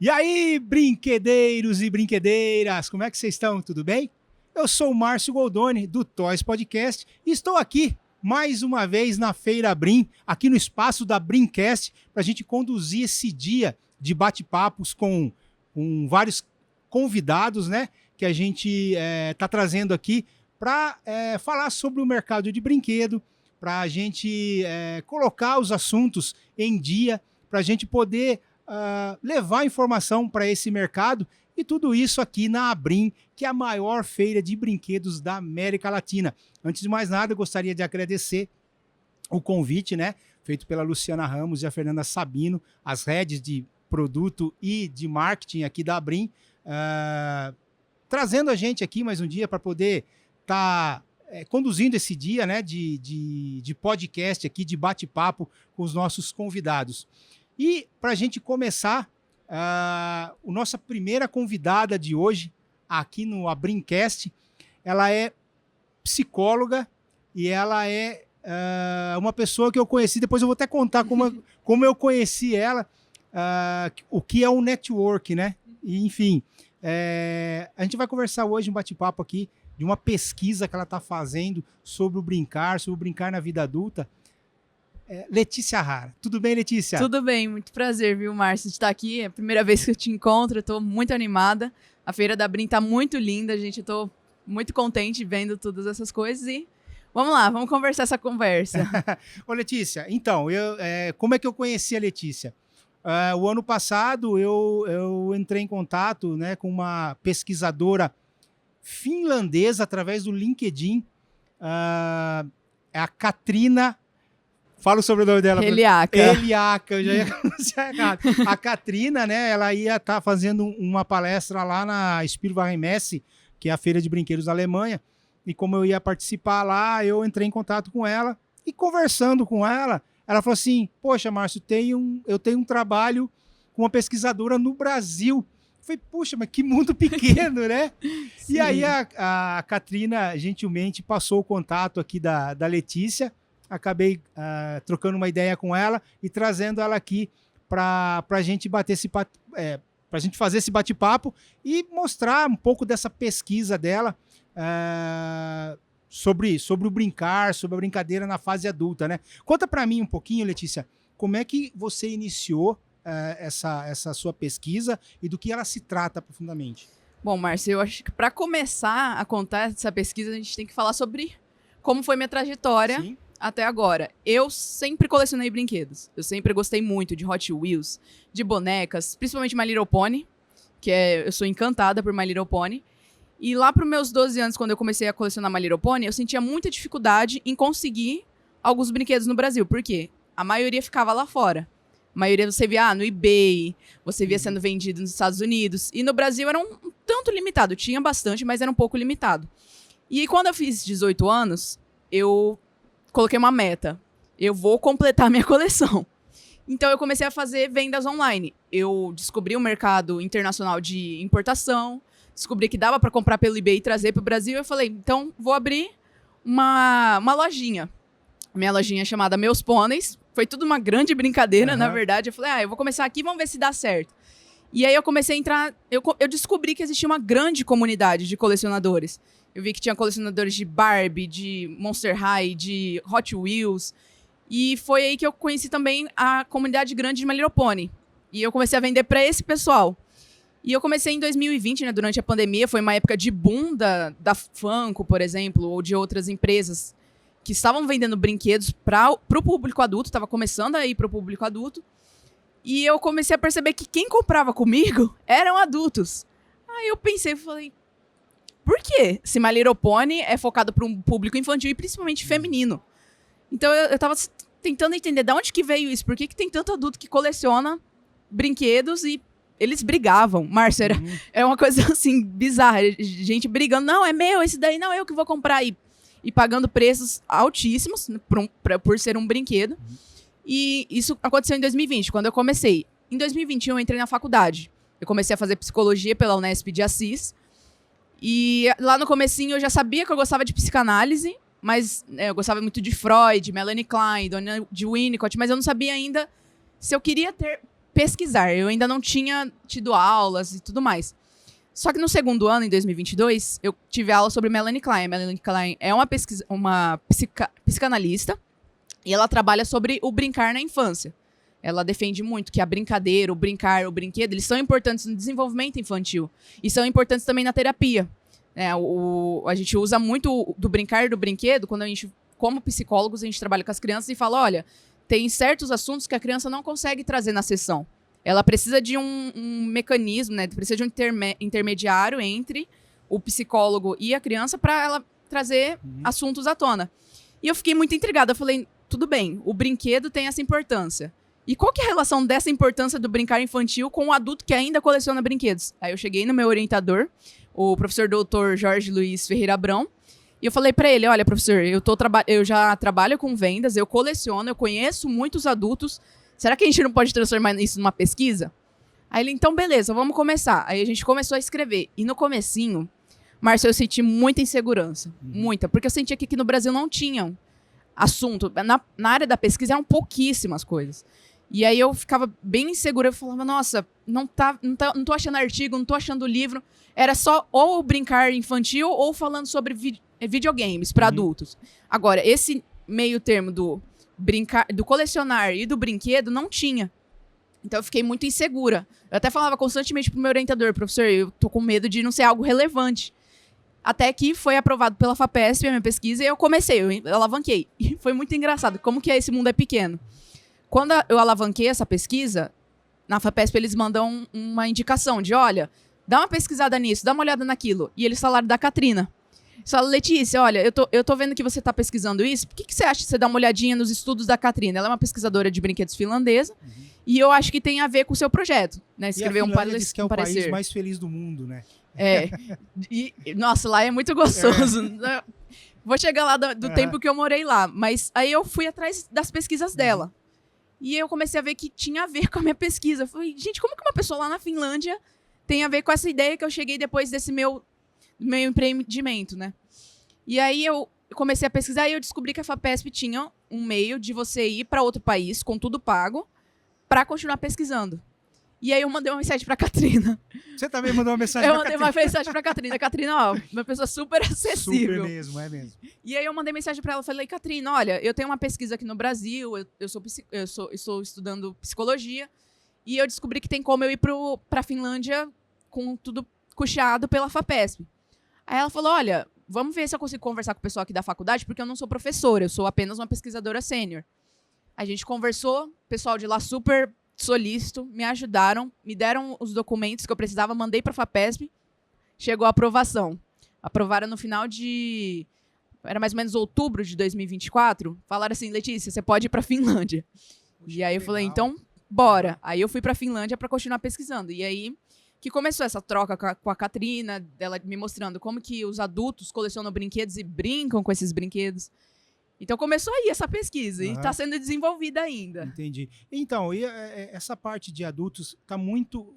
E aí, brinquedeiros e brinquedeiras, como é que vocês estão? Tudo bem? Eu sou o Márcio Goldoni, do Toys Podcast, e estou aqui mais uma vez na Feira Brin, aqui no espaço da Brincast, para a gente conduzir esse dia de bate-papos com vários convidados, né, que a gente está trazendo aqui para falar sobre o mercado de brinquedo, para a gente colocar os assuntos em dia, para a gente poder levar informação para esse mercado, e tudo isso aqui na Abrim, que é a maior feira de brinquedos da América Latina. Antes de mais nada, eu gostaria de agradecer o convite, né, feito pela Luciana Ramos e a Fernanda Sabino, as heads de produto e de marketing aqui da Abrim, trazendo a gente aqui mais um dia para poder estar conduzindo esse dia, né, de podcast aqui, de bate-papo com os nossos convidados. E para a gente começar, a nossa primeira convidada de hoje, aqui no Abrincast, ela é psicóloga e ela é uma pessoa que eu conheci, depois eu vou até contar como eu conheci ela, o que é um network, né? E, enfim, a gente vai conversar hoje, um bate-papo aqui, de uma pesquisa que ela está fazendo sobre o brincar na vida adulta. Letícia Rara. Tudo bem, Letícia? Tudo bem, muito prazer, viu, Márcio, de estar aqui. É a primeira vez que eu te encontro, eu tô muito animada. A Feira da Brin tá muito linda, gente, eu tô muito contente vendo todas essas coisas e vamos lá, vamos conversar essa conversa. Ô, Letícia, então, como é que eu conheci a Letícia? O ano passado eu entrei em contato, né, com uma pesquisadora finlandesa através do LinkedIn, a Katrina. Fala o sobrenome dela. Eliaka, eu já ia pronunciar errado. A Katrina, né, ela ia estar fazendo uma palestra lá na Spielwarenmesse, que é a feira de brinquedos da Alemanha, e como eu ia participar lá, eu entrei em contato com ela, e conversando com ela, ela falou assim, poxa, Márcio, eu tenho um trabalho com uma pesquisadora no Brasil. Eu falei, puxa, mas que mundo pequeno, né? Sim. E aí a Katrina gentilmente passou o contato aqui da Letícia, acabei trocando uma ideia com ela e trazendo ela aqui para a gente pra gente fazer esse bate-papo e mostrar um pouco dessa pesquisa dela sobre o brincar, sobre a brincadeira na fase adulta, né? Conta para mim um pouquinho, Letícia, como é que você iniciou essa sua pesquisa e do que ela se trata profundamente? Bom, Márcio, eu acho que para começar a contar essa pesquisa, a gente tem que falar sobre como foi minha trajetória. Sim. Até agora. Eu sempre colecionei brinquedos. Eu sempre gostei muito de Hot Wheels, de bonecas, principalmente My Little Pony, eu sou encantada por My Little Pony. E lá para os meus 12 anos, quando eu comecei a colecionar My Little Pony, eu sentia muita dificuldade em conseguir alguns brinquedos no Brasil. Por quê? A maioria ficava lá fora. A maioria você via no eBay, você via sendo vendido nos Estados Unidos. E no Brasil era um tanto limitado. Tinha bastante, mas era um pouco limitado. E quando eu fiz 18 anos, eu coloquei uma meta. Eu vou completar minha coleção. Então, eu comecei a fazer vendas online. Eu descobri o mercado internacional de importação, descobri que dava para comprar pelo eBay e trazer para o Brasil. Eu falei, então, vou abrir uma lojinha. Minha lojinha chamada Meus Pôneis. Foi tudo uma grande brincadeira, na verdade. Eu falei, eu vou começar aqui, vamos ver se dá certo. E aí, eu comecei a entrar... Eu descobri que existia uma grande comunidade de colecionadores. Eu vi que tinha colecionadores de Barbie, de Monster High, de Hot Wheels. E foi aí que eu conheci também a comunidade grande de My Little Pony. E eu comecei a vender para esse pessoal. E eu comecei em 2020, né, durante a pandemia. Foi uma época de boom da Funko, por exemplo, ou de outras empresas que estavam vendendo brinquedos para o público adulto. Estava começando a ir para o público adulto. E eu comecei a perceber que quem comprava comigo eram adultos. Aí eu pensei, falei... Por quê? Se My Little Pony é focado para um público infantil e principalmente feminino. Então eu tava tentando entender de onde que veio isso. Por que tem tanto adulto que coleciona brinquedos e eles brigavam. Márcio, é uma coisa assim bizarra. Gente brigando. Não, é meu, esse daí não é eu que vou comprar. E pagando preços altíssimos por ser um brinquedo. E isso aconteceu em 2020, quando eu comecei. Em 2021 eu entrei na faculdade. Eu comecei a fazer psicologia pela Unesp de Assis. E lá no comecinho eu já sabia que eu gostava de psicanálise, mas eu gostava muito de Freud, Melanie Klein, de Winnicott, mas eu não sabia ainda se eu queria ter pesquisar. Eu ainda não tinha tido aulas e tudo mais. Só que no segundo ano, em 2022, eu tive aula sobre Melanie Klein. A Melanie Klein é uma psicanalista e ela trabalha sobre o brincar na infância. Ela defende muito que a brincadeira, o brincar, o brinquedo, eles são importantes no desenvolvimento infantil e são importantes também na terapia. A gente usa muito do brincar e do brinquedo quando a gente, como psicólogos, a gente trabalha com as crianças e fala, olha, tem certos assuntos que a criança não consegue trazer na sessão. Ela precisa de um mecanismo, né? Precisa de um intermediário entre o psicólogo e a criança para ela trazer assuntos à tona. E eu fiquei muito intrigada. Eu falei, tudo bem, o brinquedo tem essa importância. E qual que é a relação dessa importância do brincar infantil com o adulto que ainda coleciona brinquedos? Aí eu cheguei no meu orientador, o professor doutor Jorge Luiz Ferreira Abrão, e eu falei para ele, olha, professor, eu já trabalho com vendas, eu coleciono, eu conheço muitos adultos, será que a gente não pode transformar isso numa pesquisa? Aí ele, então beleza, vamos começar. Aí a gente começou a escrever. E no comecinho, Márcio, eu senti muita insegurança, muita, porque eu sentia que aqui no Brasil não tinham assunto, na área da pesquisa eram pouquíssimas coisas. E aí eu ficava bem insegura, eu falava, nossa, não tô achando artigo, não tô achando livro. Era só ou brincar infantil ou falando sobre videogames para adultos. Agora, esse meio termo do brincar, do colecionar e do brinquedo não tinha. Então eu fiquei muito insegura. Eu até falava constantemente pro meu orientador, professor, eu tô com medo de não ser algo relevante. Até que foi aprovado pela FAPESP a minha pesquisa e eu comecei, eu alavanquei. E foi muito engraçado, como que esse mundo é pequeno. Quando eu alavanquei essa pesquisa, na FAPESP eles mandam uma indicação de, olha, dá uma pesquisada nisso, dá uma olhada naquilo. E eles falaram da Katrina. Eles falaram, Letícia, olha, eu tô vendo que você está pesquisando isso, por que você acha que você dá uma olhadinha nos estudos da Katrina? Ela é uma pesquisadora de brinquedos finlandesa, e eu acho que tem a ver com o seu projeto. Né? Escreveu um parecer. Diz que é o país mais feliz do mundo, né? Nossa, lá é muito gostoso. Vou chegar lá do tempo que eu morei lá. Mas aí eu fui atrás das pesquisas dela. E eu comecei a ver que tinha a ver com a minha pesquisa. Eu falei, gente, como que uma pessoa lá na Finlândia tem a ver com essa ideia que eu cheguei depois desse meu empreendimento, né? E aí eu comecei a pesquisar e eu descobri que a FAPESP tinha um meio de você ir para outro país com tudo pago para continuar pesquisando. E aí eu mandei uma mensagem pra Katrina. Você também mandou uma mensagem pra Katrina? Eu mandei uma mensagem pra Katrina. Katrina, ó, uma pessoa super acessível. Super mesmo, é mesmo. E aí eu mandei mensagem pra ela, falei, Katrina, olha, eu tenho uma pesquisa aqui no Brasil, eu estou estudando psicologia, e eu descobri que tem como eu ir pra Finlândia com tudo custeado pela FAPESP. Aí ela falou, olha, vamos ver se eu consigo conversar com o pessoal aqui da faculdade, porque eu não sou professora, eu sou apenas uma pesquisadora sênior. A gente conversou, o pessoal de lá super solícito, me ajudaram, me deram os documentos que eu precisava, mandei para a FAPESP, chegou a aprovação. Aprovaram no final de... Era mais ou menos outubro de 2024. Falaram assim, Letícia, você pode ir para a Finlândia. E aí eu falei, então, bora. Aí eu fui para a Finlândia para continuar pesquisando. E aí que começou essa troca com a Katrina, dela me mostrando como que os adultos colecionam brinquedos e brincam com esses brinquedos. Então começou aí essa pesquisa e está sendo desenvolvida ainda. Entendi. Então, essa parte de adultos está muito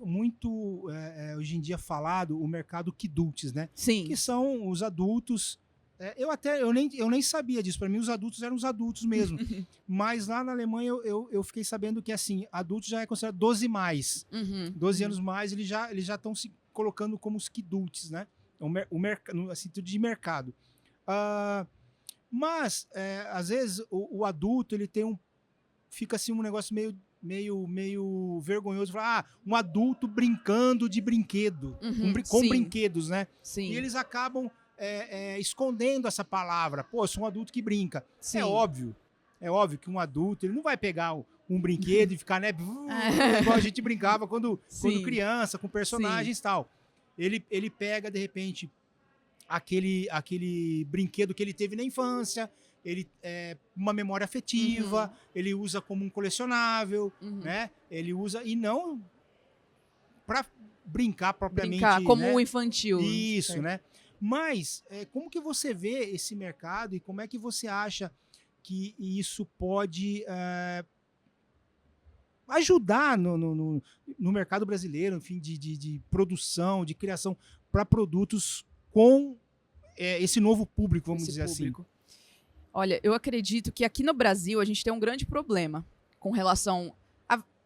hoje em dia falado o mercado Kidults, né? Sim. Que são os adultos. Eu nem sabia disso. Para mim, os adultos eram os adultos mesmo. Mas lá na Alemanha eu fiquei sabendo que assim, adultos já é considerado 12 mais. 12 anos mais, eles já estão se colocando como os Kidults, né? No sentido de mercado. Mas, às vezes, o adulto, ele tem fica assim um negócio meio vergonhoso. Falar, um adulto brincando de brinquedo, com brinquedos, né? Sim. E eles acabam escondendo essa palavra. Pô, eu sou um adulto que brinca. Sim. É óbvio que um adulto, ele não vai pegar um brinquedo e ficar, né? Igual a gente brincava quando criança, com personagens e tal. Ele pega, de repente, aquele brinquedo que ele teve na infância, uma memória afetiva, ele usa como um colecionável, né? Ele usa, e não para brincar propriamente. Brincar como né? um infantil. Isso, né? Mas, como que você vê esse mercado e como é que você acha que isso pode ajudar no mercado brasileiro, enfim, de produção, de criação para produtos com esse novo público, vamos dizer assim? Olha, eu acredito que aqui no Brasil a gente tem um grande problema com relação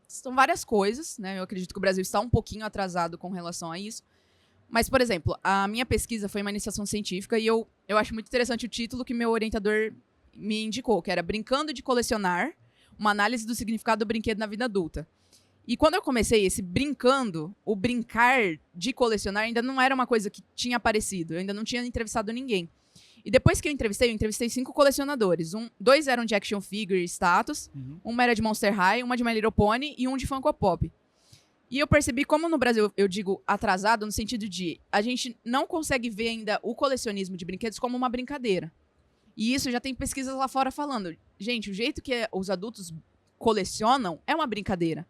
são várias coisas, né? Eu acredito que o Brasil está um pouquinho atrasado com relação a isso. Mas, por exemplo, a minha pesquisa foi uma iniciação científica e eu acho muito interessante o título que meu orientador me indicou, que era Brincando de Colecionar, uma análise do significado do brinquedo na vida adulta. E quando eu comecei esse brincando, o brincar de colecionar ainda não era uma coisa que tinha aparecido, eu ainda não tinha entrevistado ninguém. E depois que eu entrevistei 5 colecionadores. 2 eram de action figure e status, uma era de Monster High, uma de My Little Pony e um de Funko Pop. E eu percebi como no Brasil, eu digo atrasado, no sentido de a gente não consegue ver ainda o colecionismo de brinquedos como uma brincadeira. E isso já tem pesquisas lá fora falando. Gente, o jeito que os adultos colecionam é uma brincadeira.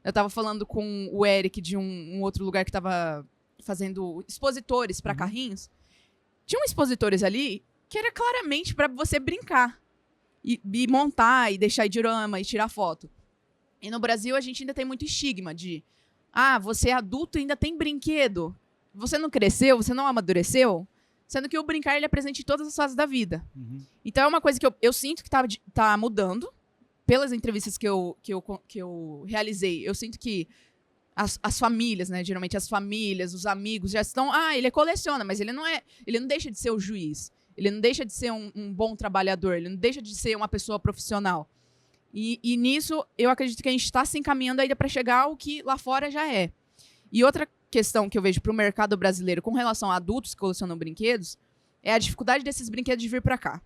Eu tava falando com o Eric de um outro lugar que tava fazendo expositores para carrinhos. Tinham expositores ali que era claramente para você brincar. E montar, e deixar diorama, e tirar foto. E no Brasil a gente ainda tem muito estigma de você é adulto e ainda tem brinquedo. Você não cresceu, você não amadureceu. Sendo que o brincar ele é presente em todas as fases da vida. Então é uma coisa que eu sinto que tá mudando. Pelas entrevistas que eu realizei, eu sinto que as famílias, né? Geralmente as famílias, os amigos já estão... ele coleciona, mas ele não deixa de ser o juiz. Ele não deixa de ser um bom trabalhador. Ele não deixa de ser uma pessoa profissional. E nisso, eu acredito que a gente está se encaminhando ainda para chegar ao que lá fora já é. E outra questão que eu vejo para o mercado brasileiro com relação a adultos que colecionam brinquedos é a dificuldade desses brinquedos de vir para cá.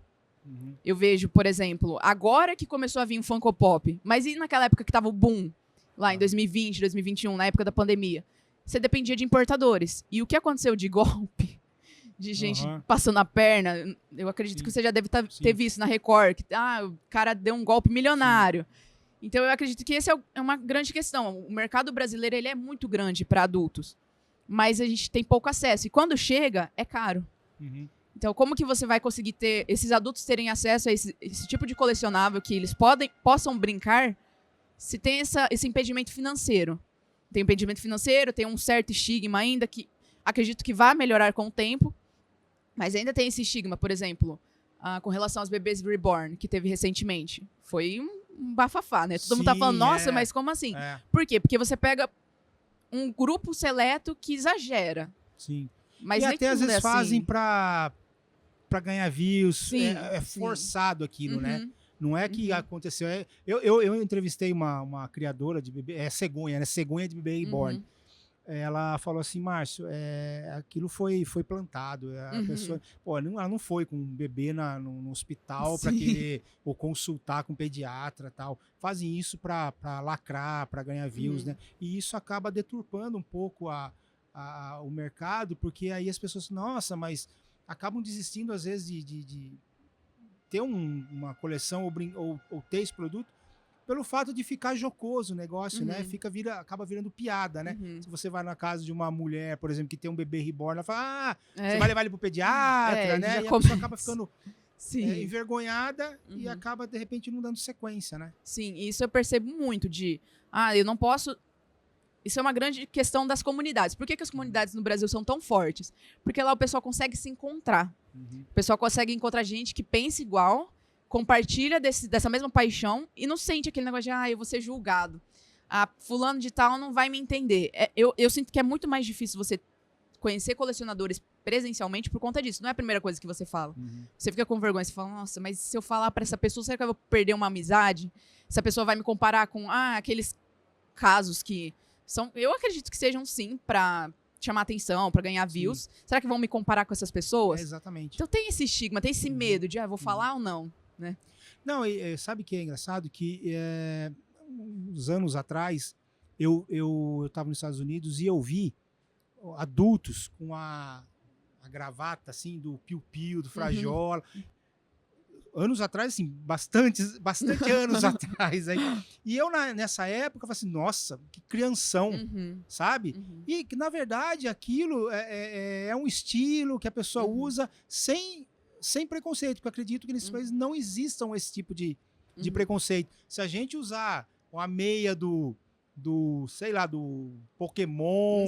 Eu vejo, por exemplo, agora que começou a vir um Funko Pop, mas e naquela época que tava o boom, lá em 2020, 2021, na época da pandemia? Você dependia de importadores. E o que aconteceu de golpe, de gente passando a perna, eu acredito que você já deve ter visto na Record, que o cara deu um golpe milionário. Então eu acredito que essa é uma grande questão. O mercado brasileiro ele é muito grande para adultos, mas a gente tem pouco acesso. E quando chega, é caro. Então, como que você vai conseguir ter esses adultos terem acesso a esse tipo de colecionável que eles possam brincar se tem esse impedimento financeiro? Tem impedimento financeiro, tem um certo estigma ainda que acredito que vai melhorar com o tempo, mas ainda tem esse estigma, por exemplo, com relação aos bebês reborn, que teve recentemente. Foi um bafafá, né? Todo mundo tá falando, nossa, mas como assim? Por quê? Porque você pega um grupo seleto que exagera. Sim. Mas e até às vezes assim. fazem para ganhar views, Sim, é forçado aquilo, né? Não é que aconteceu. Eu entrevistei uma criadora de bebê, cegonha, né? Cegonha de bebê reborn. Ela falou assim, Márcio, aquilo foi plantado. A pessoa, ela não foi com um bebê no hospital para querer ou consultar com um pediatra, tal. Fazem isso para lacrar, para ganhar views, né? E isso acaba deturpando um pouco o mercado, porque aí as pessoas, nossa, mas acabam desistindo às vezes de ter uma coleção ou ter esse produto pelo fato de ficar jocoso o negócio, né? Acaba virando piada, né? Se você vai na casa de uma mulher, por exemplo, que tem um bebê reborn, ela fala, você vai levar ele pro pediatra, né? E a pessoa acaba ficando envergonhada e acaba, de repente, não dando sequência, né? Sim, isso eu percebo muito eu não posso... Isso é uma grande questão das comunidades. Por que as comunidades no Brasil são tão fortes? Porque lá o pessoal consegue se encontrar. O pessoal consegue encontrar gente que pensa igual, compartilha dessa mesma paixão e não sente aquele negócio de, eu vou ser julgado. Fulano de tal não vai me entender. Eu sinto que é muito mais difícil você conhecer colecionadores presencialmente por conta disso. Não é a primeira coisa que você fala. Você fica com vergonha. Você fala, nossa, mas se eu falar pra essa pessoa, será que eu vou perder uma amizade? Essa pessoa vai me comparar com aqueles casos que... Eu acredito que sejam, sim, para chamar atenção, para ganhar views. Será que vão me comparar com essas pessoas? Exatamente. Então tem esse estigma, tem esse medo de, vou falar ou não, né? Não, sabe o que é engraçado? Que uns anos atrás, eu estava nos Estados Unidos e eu vi adultos com a gravata, assim, do Piu-Piu, do Frajola... Anos atrás, assim, bastante anos atrás. Aí. E eu, nessa época, falei assim, nossa, que crianção, sabe? E que, na verdade, aquilo é um estilo que a pessoa usa sem preconceito, porque eu acredito que nesses países não existam esse tipo de preconceito. Se a gente usar uma meia sei lá, do Pokémon,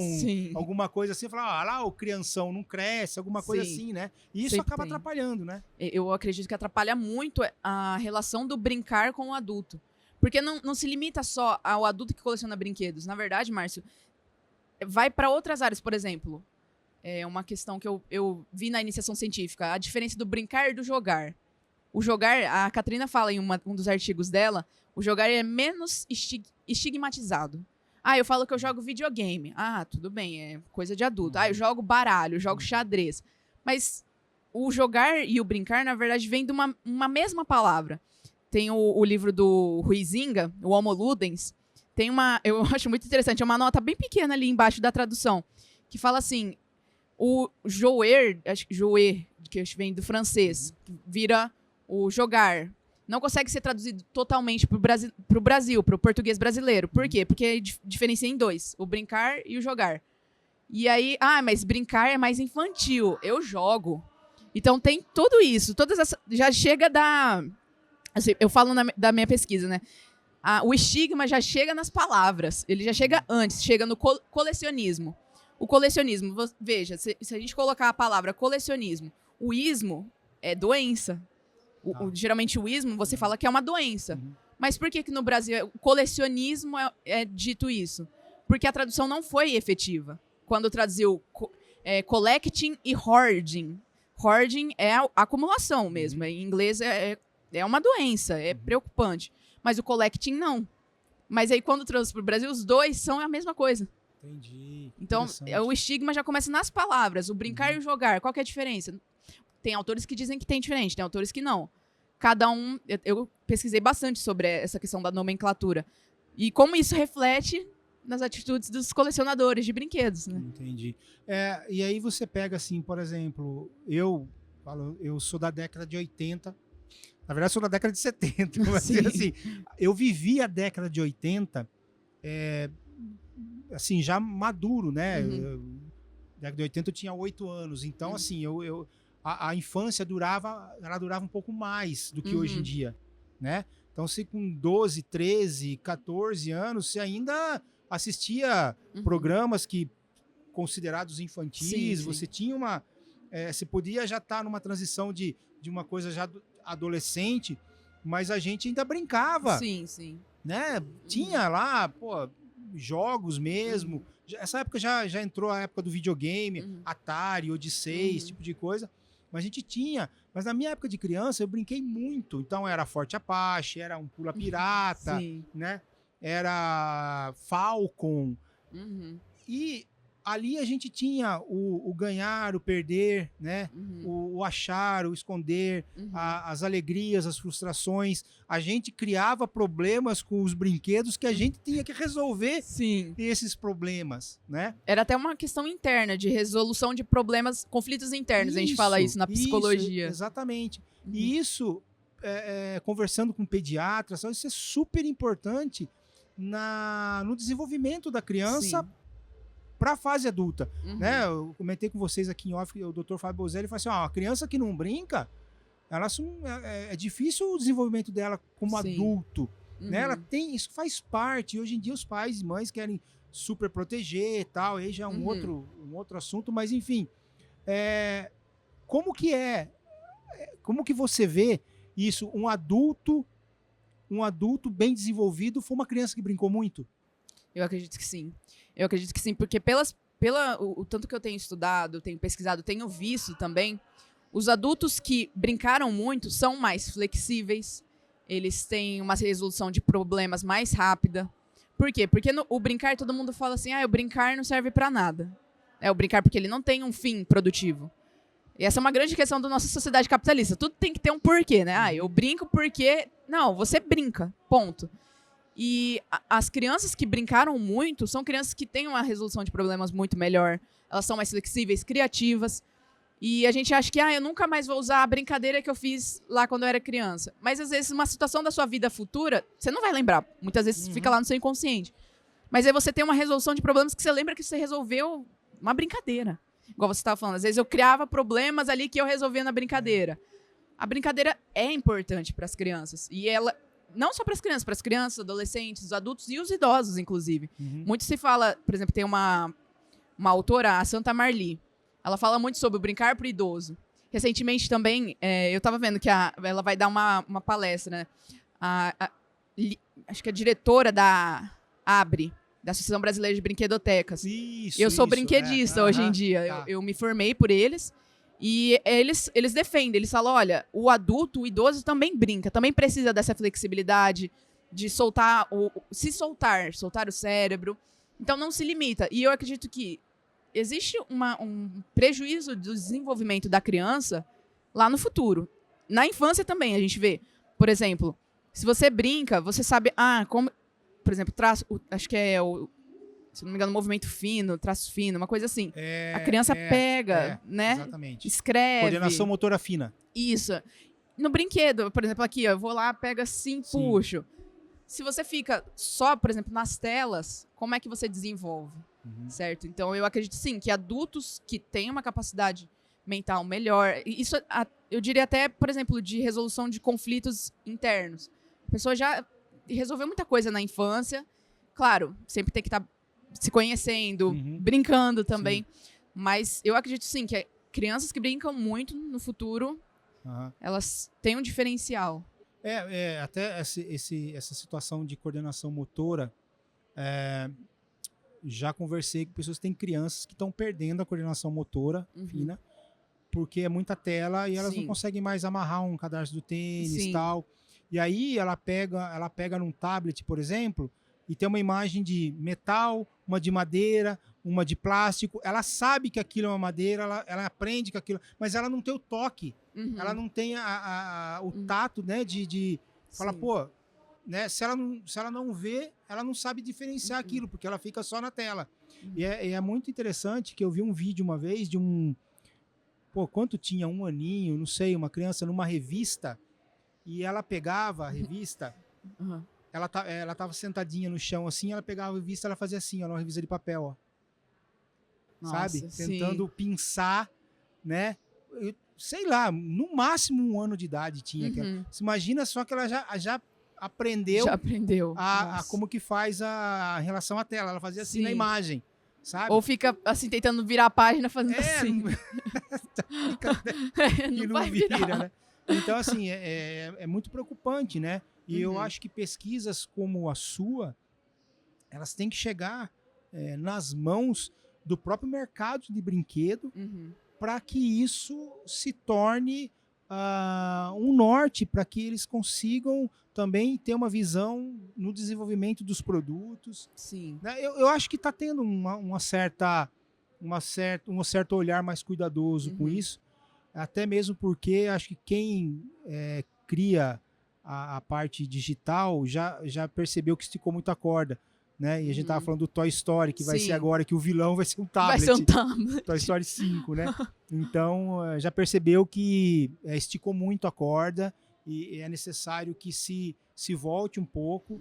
alguma coisa assim, falar, lá o crianção não cresce, alguma coisa assim, né? E isso acaba atrapalhando, né? Eu acredito que atrapalha muito a relação do brincar com o adulto. Porque não se limita só ao adulto que coleciona brinquedos. Na verdade, Márcio, vai para outras áreas, por exemplo. É uma questão que eu vi na iniciação científica. A diferença do brincar e do jogar. O jogar, a Catarina fala em um dos artigos dela, o jogar é menos estigmatizado. Eu falo que eu jogo videogame. Tudo bem, é coisa de adulto. Eu jogo baralho, eu jogo xadrez. Mas o jogar e o brincar, na verdade, vem de uma mesma palavra. Tem o livro do Huizinga, o Homo Ludens. Tem eu acho muito interessante, é uma nota bem pequena ali embaixo da tradução, que fala assim, o jouer, que vem do francês, que vira o jogar, não consegue ser traduzido totalmente para o Brasil, para o português brasileiro. Por quê? Porque diferencia em dois, o brincar e o jogar. E aí, mas brincar é mais infantil, eu jogo. Então tem tudo isso, já chega assim, eu falo da minha pesquisa, né? O estigma já chega nas palavras, ele já chega antes, chega no colecionismo. O colecionismo, veja, se a gente colocar a palavra colecionismo, o ismo é doença. Geralmente o ismo, você fala que é uma doença. Mas por que no Brasil o colecionismo é dito isso? Porque a tradução não foi efetiva. Quando traduziu collecting e hoarding. Hoarding é a acumulação mesmo. Em inglês é uma doença, é preocupante. Mas o collecting não. Mas aí quando trouxe para o Brasil, os dois são a mesma coisa. Entendi. Então, o estigma já começa nas palavras. O brincar e o jogar. Qual que é a diferença? Tem autores que dizem que tem diferente, tem autores que não. Cada um... Eu pesquisei bastante sobre essa questão da nomenclatura. E como isso reflete nas atitudes dos colecionadores de brinquedos, né? Entendi. E aí você pega assim, por exemplo, eu sou da década de 80, na verdade sou da década de 70, mas assim, eu vivi a década de 80 assim, já maduro, né? Década de 80 eu tinha 8 anos, então assim, a infância durava um pouco mais do que hoje em dia, né? Então, se com 12, 13, 14 anos, você ainda assistia programas considerados infantis, você tinha você podia já estar numa transição de uma coisa já adolescente, mas a gente ainda brincava. Sim. Né? Tinha lá, jogos mesmo. Essa época já entrou a época do videogame, Atari, Odyssey, esse tipo de coisa. Mas a gente tinha. Mas na minha época de criança, eu brinquei muito. Então, era Forte Apache, era um Pula Pirata, né? Era Falcon. E ali a gente tinha o ganhar, o perder, né? O achar, o esconder, as alegrias, as frustrações. A gente criava problemas com os brinquedos que a gente tinha que resolver esses problemas, né? Era até uma questão interna, de resolução de problemas, conflitos internos. A gente fala isso na psicologia. Exatamente. E isso, conversando com pediatras, isso é super importante no desenvolvimento da criança para a fase adulta, né? Eu comentei com vocês aqui em off, o Dr. Fábio Bozelli falou assim, a criança que não brinca, é difícil o desenvolvimento dela como adulto, né? Ela isso faz parte, e hoje em dia os pais e mães querem super proteger e tal, aí já é um outro assunto, mas enfim, como que você vê isso, um adulto bem desenvolvido foi uma criança que brincou muito? Eu acredito que sim. Porque o tanto que eu tenho estudado, tenho pesquisado, tenho visto também, os adultos que brincaram muito são mais flexíveis, eles têm uma resolução de problemas mais rápida. Por quê? Porque o brincar, todo mundo fala assim, o brincar não serve para nada. O brincar porque ele não tem um fim produtivo. E essa é uma grande questão da nossa sociedade capitalista. Tudo tem que ter um porquê, né? Eu brinco porque... Não, você brinca, ponto. E as crianças que brincaram muito são crianças que têm uma resolução de problemas muito melhor. Elas são mais flexíveis, criativas. E a gente acha que eu nunca mais vou usar a brincadeira que eu fiz lá quando eu era criança. Mas às vezes uma situação da sua vida futura, você não vai lembrar. Muitas vezes fica lá no seu inconsciente. Mas aí você tem uma resolução de problemas que você lembra que você resolveu uma brincadeira. Igual você estava falando. Às vezes eu criava problemas ali que eu resolvia na brincadeira. A brincadeira é importante para as crianças. E ela... Não só para as crianças, adolescentes, os adultos e os idosos, inclusive. Muito se fala, por exemplo, tem uma autora, a Santa Marli. Ela fala muito sobre o brincar para o idoso. Recentemente também, eu estava vendo que ela vai dar uma palestra, né? acho que a diretora da ABRE, da Associação Brasileira de Brinquedotecas. Eu sou brinquedista hoje em dia. Tá. Eu me formei por eles. E eles defendem, eles falam, olha, o adulto, o idoso também brinca, também precisa dessa flexibilidade de soltar o cérebro. Então não se limita. E eu acredito que existe um prejuízo do desenvolvimento da criança lá no futuro. Na infância também a gente vê, por exemplo, se você brinca, você sabe, como, por exemplo, acho que é se não me engano, movimento fino, traço fino, uma coisa assim. A criança pega, né? Exatamente. Escreve. Coordenação motora fina. Isso. No brinquedo, por exemplo, aqui, eu vou lá, pego assim, puxo. Se você fica só, por exemplo, nas telas, como é que você desenvolve? Certo? Então, eu acredito, sim, que adultos que têm uma capacidade mental melhor, isso eu diria até, por exemplo, de resolução de conflitos internos. A pessoa já resolveu muita coisa na infância. Claro, sempre tem que estar se conhecendo, brincando também. Sim. Mas eu acredito, sim, que crianças que brincam muito no futuro, elas têm um diferencial. Até essa situação de coordenação motora, já conversei com pessoas que têm crianças que estão perdendo a coordenação motora fina, porque é muita tela e elas não conseguem mais amarrar um cadarço do tênis e tal. E aí ela pega num tablet, por exemplo, e tem uma imagem de metal, uma de madeira, uma de plástico. Ela sabe que aquilo é uma madeira, ela aprende que aquilo... Mas ela não tem o toque. Ela não tem o tato, né? De falar, pô... Né, se ela não vê, ela não sabe diferenciar aquilo, porque ela fica só na tela. E é muito interessante que eu vi um vídeo uma vez de quanto tinha, 1 aninho, não sei, uma criança numa revista, e ela pegava a revista... Ela tava sentadinha no chão assim, ela pegava a revista, ela fazia assim, numa revista de papel, ó. Nossa, sabe? Tentando pinçar, né? Sei lá, no máximo 1 ano de idade tinha. Você imagina só que ela já aprendeu, a como que faz a relação à tela. Ela fazia assim na imagem, sabe? Ou fica assim, tentando virar a página fazendo assim. E não vira, né? Então, assim, é muito preocupante, né? E eu acho que pesquisas como a sua, elas têm que chegar nas mãos do próprio mercado de brinquedo para que isso se torne um norte, para que eles consigam também ter uma visão no desenvolvimento dos produtos. Sim. Né? Eu acho que está tendo um certo olhar mais cuidadoso com isso, até mesmo porque acho que quem cria a parte digital já percebeu que esticou muito a corda, né? E a gente tava falando do Toy Story, que vai ser agora, que o vilão vai ser um tablet. Vai ser um tablet. Toy Story 5, né? Então, já percebeu que esticou muito a corda e é necessário que se volte um pouco,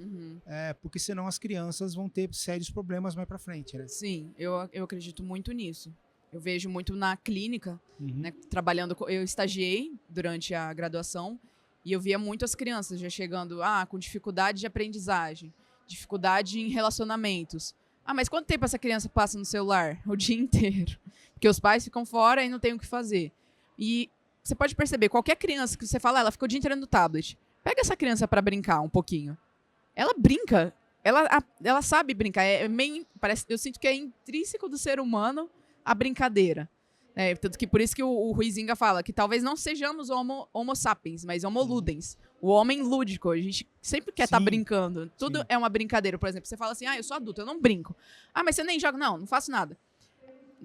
porque senão as crianças vão ter sérios problemas mais para frente, né? Sim, eu acredito muito nisso. Eu vejo muito na clínica, né, trabalhando, eu estagiei durante a graduação, e eu via muito as crianças já chegando com dificuldade de aprendizagem, dificuldade em relacionamentos. Mas quanto tempo essa criança passa no celular? O dia inteiro. Porque os pais ficam fora e não tem o que fazer. E você pode perceber, qualquer criança que você fala, ela ficou o dia inteiro no tablet. Pega essa criança para brincar um pouquinho. Ela brinca. Ela sabe brincar. Eu sinto que é intrínseco do ser humano a brincadeira. Tanto que por isso que o Huizinga fala que talvez não sejamos homo sapiens, mas homo ludens. O homem lúdico. A gente sempre quer estar brincando. Tudo é uma brincadeira. Por exemplo, você fala assim, eu sou adulto, eu não brinco. Mas você nem joga. Não faço nada.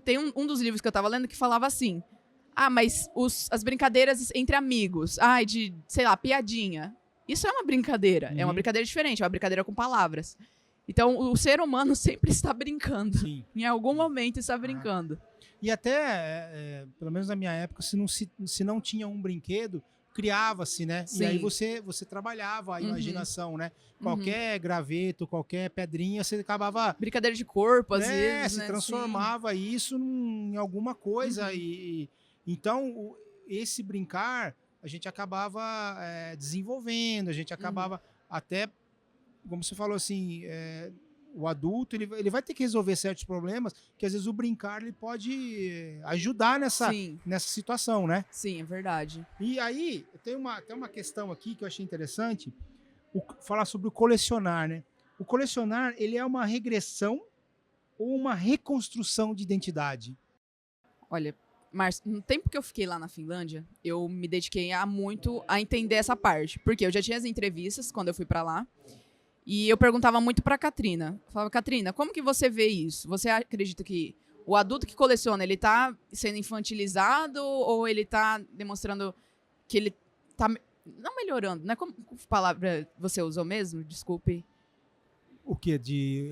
Tem um dos livros que eu tava lendo que falava assim, mas as brincadeiras entre amigos, de, sei lá, piadinha. Isso é uma brincadeira. É uma brincadeira diferente, é uma brincadeira com palavras. Então, o ser humano sempre está brincando. Sim. Em algum momento está brincando. E até, pelo menos na minha época, se não tinha um brinquedo, criava-se, né? Sim. E aí você trabalhava a imaginação, né? Qualquer graveto, qualquer pedrinha, você acabava... Brincadeira de corpo, às vezes, se transformava isso em alguma coisa. Então, esse brincar, a gente acabava desenvolvendo, a gente acabava até... Como você falou assim, o adulto ele vai ter que resolver certos problemas que às vezes o brincar ele pode ajudar nessa situação, né? Sim, é verdade. E aí tem uma questão aqui que eu achei interessante. falar sobre o colecionar, né? O colecionar, ele é uma regressão ou uma reconstrução de identidade? Olha, Márcio, no tempo que eu fiquei lá na Finlândia, eu me dediquei muito a entender essa parte. Porque eu já tinha as entrevistas quando eu fui pra lá. E eu perguntava muito pra Katrina. Eu falava, Katrina, como que você vê isso? Você acredita que o adulto que coleciona, ele tá sendo infantilizado ou ele tá demonstrando que ele tá não melhorando, né? Como palavra você usou mesmo? Desculpe. O quê? De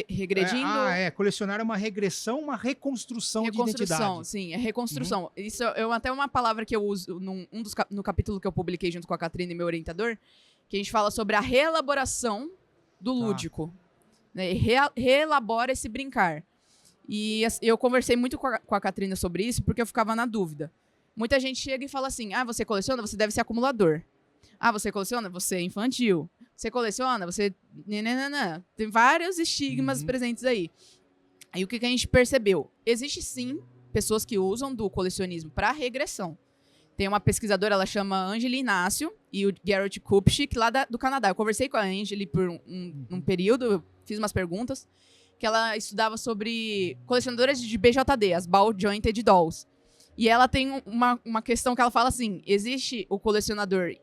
Regredindo? Colecionar é uma regressão, uma reconstrução de identidade. Sim, é reconstrução. Isso até uma palavra que eu uso no capítulo que eu publiquei junto com a Katrina e meu orientador, que a gente fala sobre a reelaboração do lúdico. Né? Reelabora esse brincar. E eu conversei muito com a Katrina sobre isso, porque eu ficava na dúvida. Muita gente chega e fala assim, você coleciona? Você deve ser acumulador. Você coleciona? Você é infantil. Você coleciona? Você... Nananana. Tem vários estigmas presentes aí. Aí o que a gente percebeu? Existe sim pessoas que usam do colecionismo para regressão. Tem uma pesquisadora, ela chama Angeli Inácio, e o Garrett Kupchik, lá do Canadá. Eu conversei com a Angeli por um período, eu fiz umas perguntas, que ela estudava sobre colecionadoras de BJD, as Ball Jointed Dolls. E ela tem uma questão que ela fala assim, existe o colecionador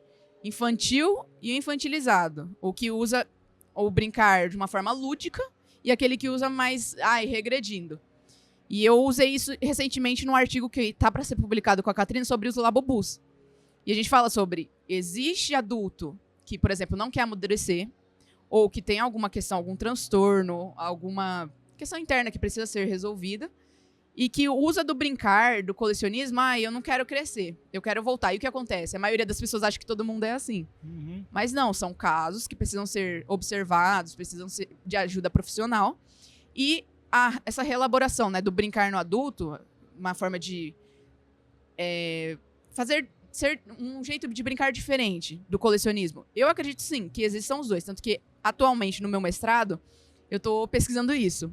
infantil e o infantilizado. O que usa o brincar de uma forma lúdica e aquele que usa mais, regredindo. E eu usei isso recentemente num artigo que tá para ser publicado com a Katrina sobre os labobus. E a gente fala sobre, existe adulto que, por exemplo, não quer amadurecer ou que tem alguma questão, algum transtorno, alguma questão interna que precisa ser resolvida e que usa do brincar, do colecionismo, eu não quero crescer, eu quero voltar. E o que acontece? A maioria das pessoas acha que todo mundo é assim. Mas não, são casos que precisam ser observados, precisam ser de ajuda profissional. E essa reelaboração, né, do brincar no adulto, uma forma de ser um jeito de brincar diferente do colecionismo. Eu acredito sim que existam os dois, tanto que atualmente no meu mestrado eu estou pesquisando isso.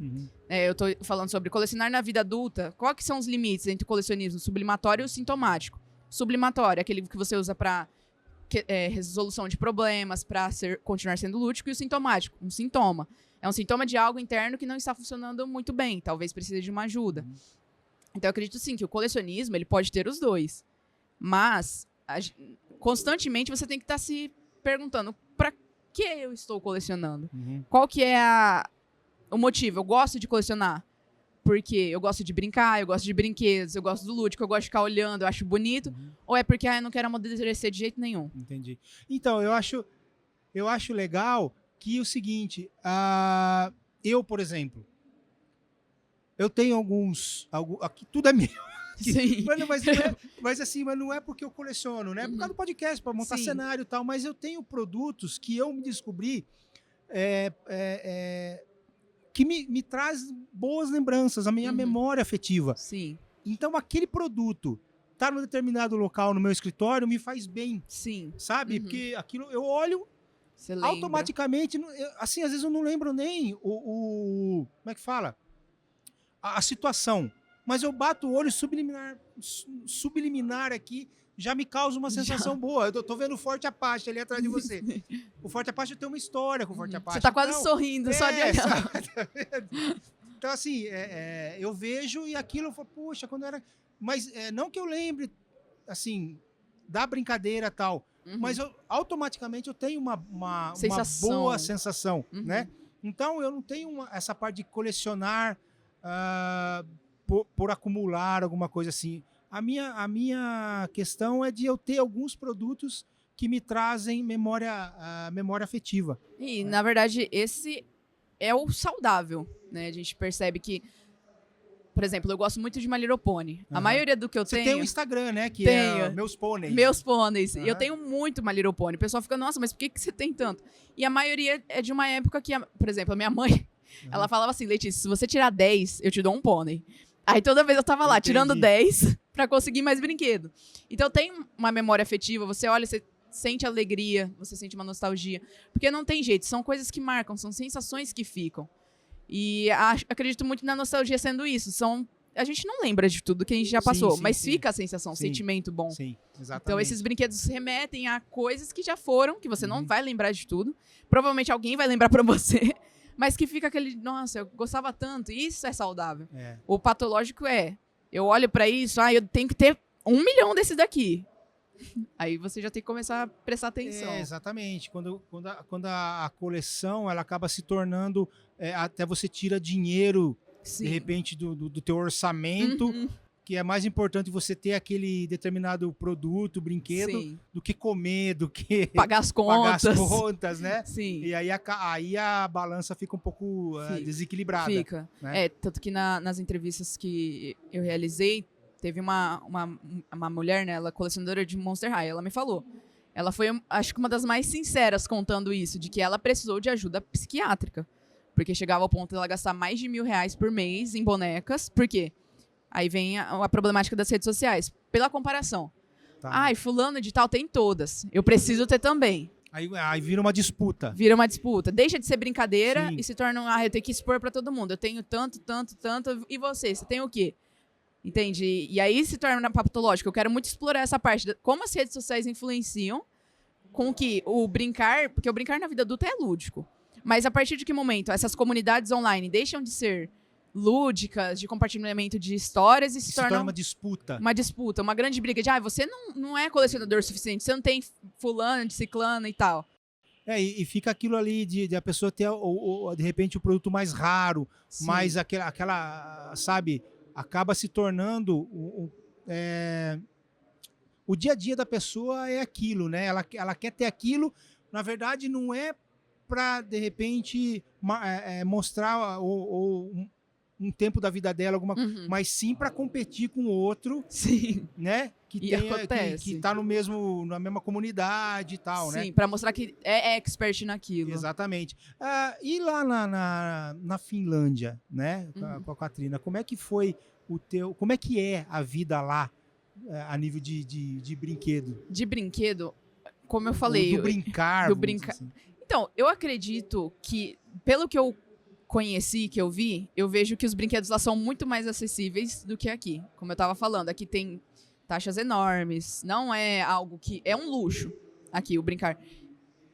Eu estou falando sobre colecionar na vida adulta. Quais que são os limites entre o colecionismo sublimatório e o sintomático? Sublimatório é aquele que você usa para resolução de problemas, para continuar sendo lúdico, e o sintomático, um sintoma. É um sintoma de algo interno que não está funcionando muito bem, talvez precise de uma ajuda. Então eu acredito sim que o colecionismo ele pode ter os dois. Mas constantemente você tem que estar se perguntando para que eu estou colecionando? Qual que é o motivo? Eu gosto de colecionar porque eu gosto de brincar, eu gosto de brinquedos, eu gosto do lúdico, eu gosto de ficar olhando, eu acho bonito, ou é porque eu não quero amadurecer de jeito nenhum? Entendi. Então, eu acho legal que o seguinte, eu, por exemplo, eu tenho aqui tudo é meu. Sim. Mas não é porque eu coleciono, né? Por causa do podcast, para montar cenário e tal, mas eu tenho produtos que eu me descobri que me traz boas lembranças, a minha memória afetiva. Sim. Então, aquele produto tá num determinado local no meu escritório me faz bem. Sim. Sabe? Porque aquilo eu olho automaticamente, assim, às vezes eu não lembro nem como é que fala? A situação. Mas eu bato o olho subliminar aqui, já me causa uma sensação boa. Eu tô vendo o Forte Apache ali atrás de você. O Forte Apache tem uma história com o Forte Apache. Você tá quase sorrindo só de olhar. Então, assim, eu vejo e aquilo, eu falo, poxa, quando era... Mas não que eu lembre, assim, da brincadeira e tal, mas automaticamente eu tenho uma boa sensação, né? Então, eu não tenho essa parte de colecionar por acumular alguma coisa assim. A minha questão é de eu ter alguns produtos que me trazem memória afetiva. E, na verdade, esse é o saudável, né? A gente percebe que, por exemplo, eu gosto muito de My Little Pony. A maioria do que eu tenho... Você tem um Instagram, né? Que é Meus Pôneis. Meus Pôneis. Eu tenho muito My Little Pony. O pessoal fica, nossa, mas por que você tem tanto? E a maioria é de uma época que, por exemplo, a minha mãe, ela falava assim, Letícia, se você tirar 10, eu te dou um pônei. Aí toda vez eu tava lá, tirando 10 pra conseguir mais brinquedo. Então tem uma memória afetiva, você olha, você sente alegria, você sente uma nostalgia. Porque não tem jeito, são coisas que marcam, são sensações que ficam. E acredito muito na nostalgia sendo isso. a gente não lembra de tudo que a gente já passou, sim, mas sim. fica a sensação, o Sim. sentimento bom. Sim, exatamente. Então, esses brinquedos remetem a coisas que já foram, que você não vai lembrar de tudo. Provavelmente alguém vai lembrar pra você, mas que fica aquele, nossa, eu gostava tanto, isso é saudável. O patológico eu olho pra isso, eu tenho que ter 1 milhão desse daqui. Aí você já tem que começar a prestar atenção. Exatamente. Quando a coleção ela acaba se tornando, até você tira dinheiro, Sim. de repente, do teu orçamento, que é mais importante você ter aquele determinado produto, brinquedo, Sim. do que comer, do que Pagar as contas. né? Sim. E aí a balança fica um pouco desequilibrada. Fica. Né? Tanto que nas entrevistas que eu realizei, teve uma mulher, né, ela é colecionadora de Monster High, ela me falou. Ela foi, acho que uma das mais sinceras contando isso, de que ela precisou de ajuda psiquiátrica. Porque chegava ao ponto de ela gastar mais de R$1.000 por mês em bonecas. Por quê? Aí vem a problemática das redes sociais. Pela comparação. Tá. Fulano de tal tem todas. Eu preciso ter também. Aí vira uma disputa. Vira uma disputa. Deixa de ser brincadeira Sim. e se torna eu tenho que expor pra todo mundo. Eu tenho tanto. E você tem o quê? Entende? E aí se torna patológico. Eu quero muito explorar essa parte. Como as redes sociais influenciam com que o brincar... Porque o brincar na vida adulta é lúdico. Mas a partir de que momento essas comunidades online deixam de ser lúdicas, de compartilhamento de histórias e se torna uma disputa. Uma disputa, uma grande briga de você não é colecionador suficiente, você não tem fulano, de ciclano e tal. E fica aquilo ali de a pessoa ter, de repente, o produto mais raro, Sim. mas aquela, sabe, acaba se tornando o dia a dia da pessoa é aquilo, né? Ela quer ter aquilo, na verdade não é para, de repente, mostrar um tempo da vida dela, mas sim para competir com o outro, sim. né? Que está na mesma comunidade e tal, né? Sim, para mostrar que é expert naquilo. Exatamente. E lá na Finlândia, né? Com a Katrina, como é que foi como é que é a vida lá a nível de brinquedo? De brinquedo, como eu falei... Do brincar. Assim. Então, eu acredito que, pelo que eu conheci, que eu vi, eu vejo que os brinquedos lá são muito mais acessíveis do que aqui. Como eu tava falando, aqui tem taxas enormes, não é algo que... É um luxo aqui, o brincar.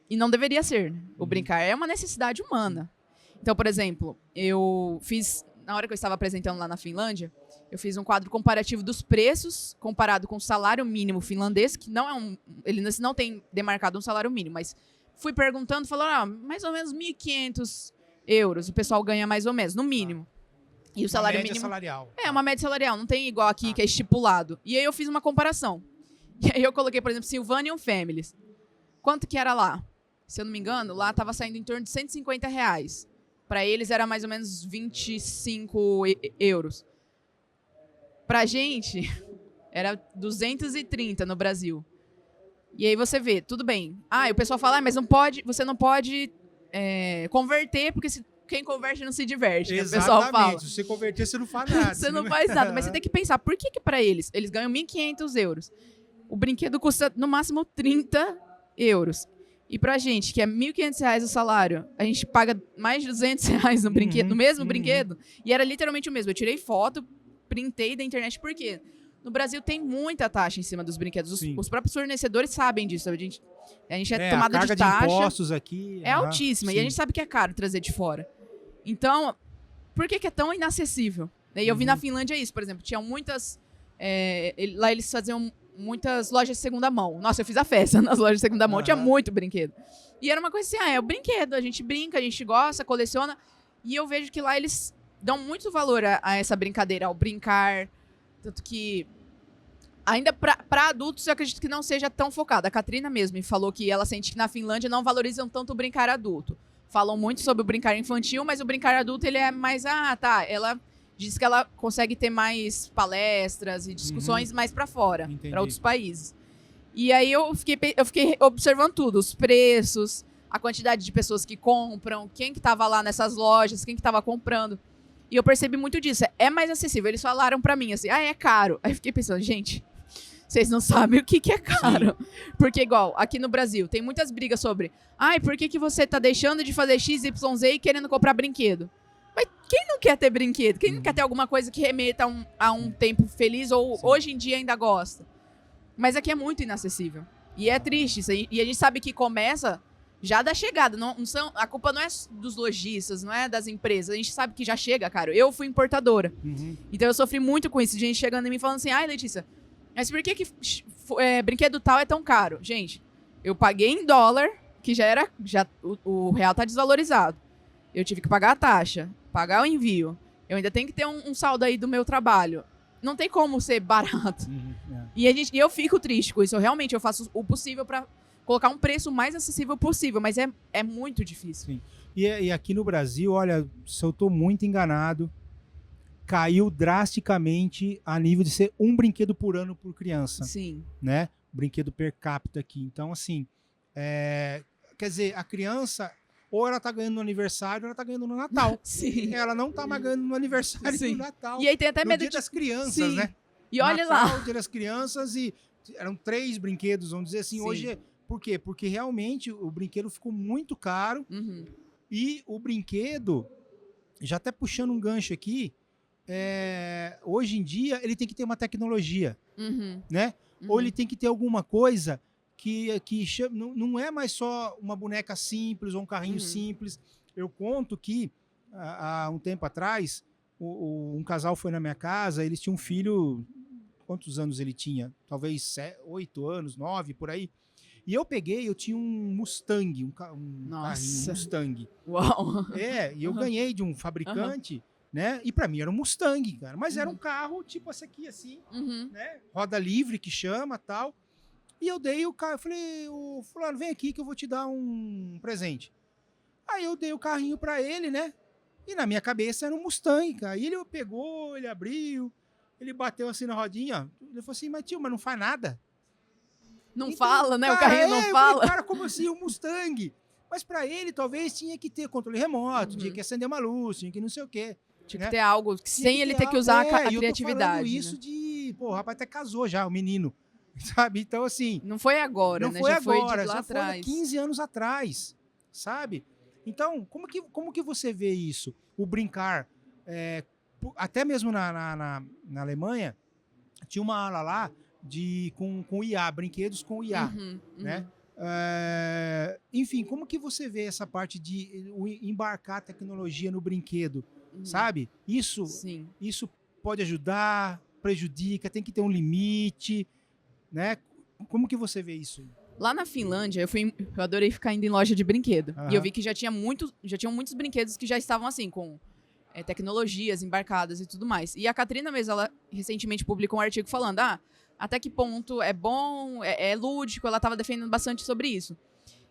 E não deveria ser, né? O brincar é uma necessidade humana. Então, por exemplo, eu fiz... Na hora que eu estava apresentando lá na Finlândia, eu fiz um quadro comparativo dos preços comparado com o salário mínimo finlandês, que não ele não tem demarcado um salário mínimo, mas fui perguntando, falaram, mais ou menos 1.500 euros. O pessoal ganha mais ou menos, no mínimo. E o salário mínimo... salarial. Uma média salarial. Não tem igual aqui, que é estipulado. E aí eu fiz uma comparação. E aí eu coloquei, por exemplo, Sylvanian Families. Quanto que era lá? Se eu não me engano, lá estava saindo em torno de R$150. Para eles era mais ou menos 25 euros. Pra gente, era 230 no Brasil. E aí você vê, tudo bem. O pessoal fala, mas você não pode converter, porque quem converte não se diverte. Exatamente. O pessoal fala. Se você converter, você não faz nada. Você não faz nada, mas você tem que pensar, por que para eles ganham 1.500 euros? O brinquedo custa, no máximo, 30 euros. E pra gente, que é R$1.500 o salário, a gente paga mais de R$200 no brinquedo, no mesmo brinquedo, e era literalmente o mesmo. Eu tirei foto, printei da internet, por quê? No Brasil tem muita taxa em cima dos brinquedos. Os próprios fornecedores sabem disso. A gente é tomada de taxa. A carga de impostos aqui é altíssima. Sim. E a gente sabe que é caro trazer de fora. Então, por que é tão inacessível? E eu vi na Finlândia isso, por exemplo. Tinha muitas... lá eles faziam muitas lojas de segunda mão. Nossa, eu fiz a festa nas lojas de segunda mão. Tinha muito brinquedo. E era uma coisa assim, é o brinquedo. A gente brinca, a gente gosta, coleciona. E eu vejo que lá eles dão muito valor a essa brincadeira, ao brincar. Tanto que, ainda para adultos, eu acredito que não seja tão focado. A Katrina mesmo me falou que ela sente que na Finlândia não valorizam tanto o brincar adulto. Falam muito sobre o brincar infantil, mas o brincar adulto ele é mais... Ela diz que ela consegue ter mais palestras e discussões mais para fora, para outros países. E aí eu fiquei observando tudo, os preços, a quantidade de pessoas que compram, quem que estava lá nessas lojas, quem que estava comprando. E eu percebi muito disso. É mais acessível. Eles falaram pra mim assim, é caro. Aí eu fiquei pensando, gente, vocês não sabem o que é caro. Sim. Porque igual, aqui no Brasil, tem muitas brigas sobre, por que você tá deixando de fazer XYZ e querendo comprar brinquedo? Mas quem não quer ter brinquedo? Quem não quer ter alguma coisa que remeta a um tempo feliz ou hoje em dia ainda gosta? Mas aqui é muito inacessível. E é triste isso aí. E a gente sabe que começa já da chegada. A culpa não é dos lojistas, não é das empresas. A gente sabe que já chega, cara. Eu fui importadora. Então eu sofri muito com isso. Gente chegando em mim falando assim, ai, Letícia, mas por que brinquedo tal é tão caro? Gente, eu paguei em dólar, que o real tá desvalorizado. Eu tive que pagar a taxa, pagar o envio. Eu ainda tenho que ter um saldo aí do meu trabalho. Não tem como ser barato. E eu fico triste com isso. Eu faço o possível para colocar um preço mais acessível possível, mas é muito difícil. Sim. E aqui no Brasil, olha, se eu estou muito enganado, caiu drasticamente a nível de ser um brinquedo por ano por criança. Sim. Né? Brinquedo per capita aqui. Então, assim, quer dizer, a criança, ou ela tá ganhando no aniversário, ou ela tá ganhando no Natal. Sim. Ela não tá mais ganhando no aniversário e no Natal. E aí tem até no medo dia das crianças, Sim. né? E olha Natal, lá. Dia das crianças, e eram 3 brinquedos, vamos dizer assim. Sim. Hoje, por quê? Porque realmente o brinquedo ficou muito caro. E o brinquedo, já até puxando um gancho aqui, hoje em dia ele tem que ter uma tecnologia, né? Ou ele tem que ter alguma coisa que não é mais só uma boneca simples ou um carrinho simples. Eu conto que há um tempo atrás um casal foi na minha casa, eles tinham um filho, quantos anos ele tinha? Talvez 8 anos, 9, por aí. E eu tinha um Mustang, um carrinho Mustang. Uau! E eu ganhei de um fabricante, né? E pra mim era um Mustang, cara. Mas era um carro tipo esse aqui, assim, né? Roda livre, que chama, tal. E eu dei o carro, eu falei, o fulano, vem aqui que eu vou te dar um presente. Aí eu dei o carrinho pra ele, né? E na minha cabeça era um Mustang, cara. E ele pegou, ele abriu, ele bateu assim na rodinha. Ele falou assim, mas tio, mas não faz nada. Não então, fala, né? Cara, o carrinho não fala. Falei, cara, como assim um Mustang? Mas pra ele, talvez, tinha que ter controle remoto, tinha que acender uma luz, tinha que não sei o quê. Tinha que ter algo sem ele ter que usar a criatividade. Eu tô isso de... Pô, o rapaz até casou já, o menino. Sabe? Então, assim... Não foi agora, né? Foi já agora, foi de lá já atrás. Foi 15 anos atrás, sabe? Então, como que você vê isso? O brincar, até mesmo na Alemanha, tinha uma aula lá com IA, brinquedos com IA, né? Enfim, como que você vê essa parte de embarcar tecnologia no brinquedo, sabe? Isso pode ajudar, prejudica, tem que ter um limite, né? Como que você vê isso? Lá na Finlândia, eu adorei ficar indo em loja de brinquedo. E eu vi que já tinham muitos brinquedos que já estavam assim, com tecnologias embarcadas e tudo mais. E a Katrina mesmo, ela recentemente publicou um artigo falando, até que ponto é bom, é lúdico, ela estava defendendo bastante sobre isso.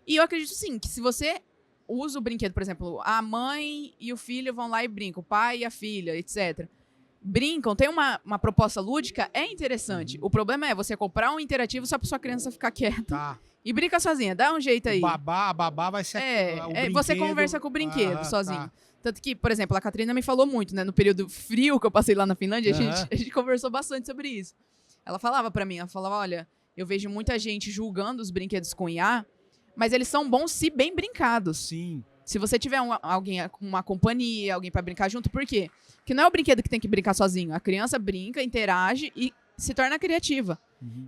E eu acredito sim, que se você usa o brinquedo, por exemplo, a mãe e o filho vão lá e brincam, o pai e a filha, etc. Brincam, tem uma proposta lúdica, é interessante. O problema é você comprar um interativo só para sua criança ficar quieta e brinca sozinha, dá um jeito aí. A babá vai ser você conversa com o brinquedo sozinho. Tanto que, por exemplo, a Katrina me falou muito, né? No período frio que eu passei lá na Finlândia, a gente conversou bastante sobre isso. Ela falava pra mim, olha, eu vejo muita gente julgando os brinquedos com IA, mas eles são bons se bem brincados. Sim. Se você tiver alguém com uma companhia, alguém pra brincar junto, por quê? Porque não é o brinquedo que tem que brincar sozinho. A criança brinca, interage e se torna criativa.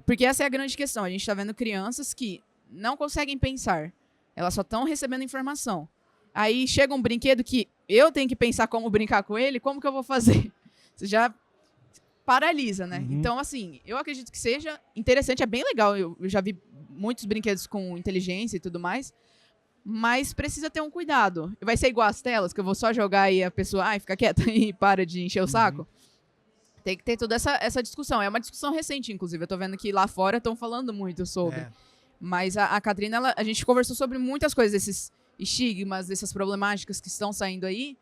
Porque essa é a grande questão. A gente tá vendo crianças que não conseguem pensar. Elas só estão recebendo informação. Aí chega um brinquedo que eu tenho que pensar como brincar com ele, como que eu vou fazer? Você já paralisa, né? Então, assim, eu acredito que seja interessante, é bem legal. Eu já vi muitos brinquedos com inteligência e tudo mais, mas precisa ter um cuidado. Vai ser igual às telas, que eu vou só jogar e a pessoa, fica quieta e para de encher o saco. Tem que ter toda essa discussão. É uma discussão recente, inclusive. Eu tô vendo que lá fora estão falando muito sobre. Mas a Katrina, a gente conversou sobre muitas coisas, desses estigmas, dessas problemáticas que estão saindo aí.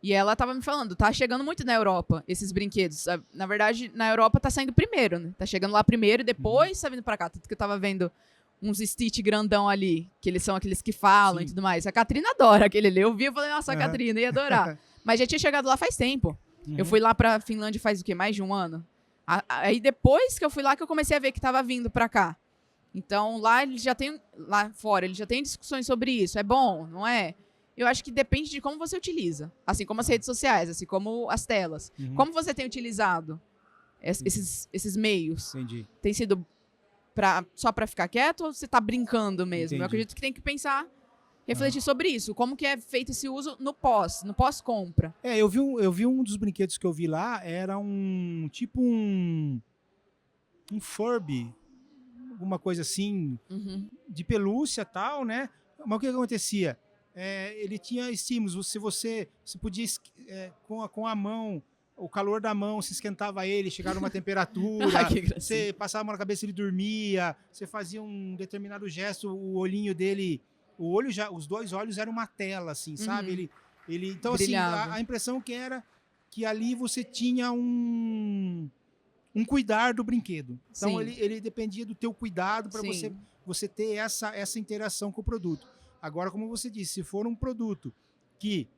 E ela tava me falando, tá chegando muito na Europa, esses brinquedos. Na verdade, na Europa tá saindo primeiro, né? Tá chegando lá primeiro e depois tá vindo pra cá. Tanto que eu tava vendo uns Stitch grandão ali, que eles são aqueles que falam e tudo mais. A Katrina adora aquele ali. Eu vi e falei, nossa, a Katrina ia adorar. Mas já tinha chegado lá faz tempo. Eu fui lá pra Finlândia faz o quê? Mais de um ano? Aí depois que eu fui lá que eu comecei a ver que tava vindo pra cá. Então lá fora, eles já têm discussões sobre isso. É bom, não é? Eu acho que depende de como você utiliza. Assim como as redes sociais, assim como as telas. Como você tem utilizado esses meios? Entendi. Tem sido só pra ficar quieto ou você tá brincando mesmo? Entendi. Eu acredito que tem que pensar, refletir sobre isso. Como que é feito esse uso no pós-compra. Eu vi um dos brinquedos que eu vi lá, era um Furby, alguma coisa assim, de pelúcia e tal, né? Mas o que acontecia? Ele tinha estímulos, se você podia, com a mão, o calor da mão, se esquentava ele, chegava a uma temperatura, você passava a mão na cabeça, ele dormia, você fazia um determinado gesto, o olhinho dele, os 2 olhos eram uma tela, assim, sabe? Então, brilhava. Assim, a impressão que era que ali você tinha um cuidar do brinquedo. Então, ele dependia do teu cuidado para você ter essa interação com o produto. Agora, como você disse, se for um produto que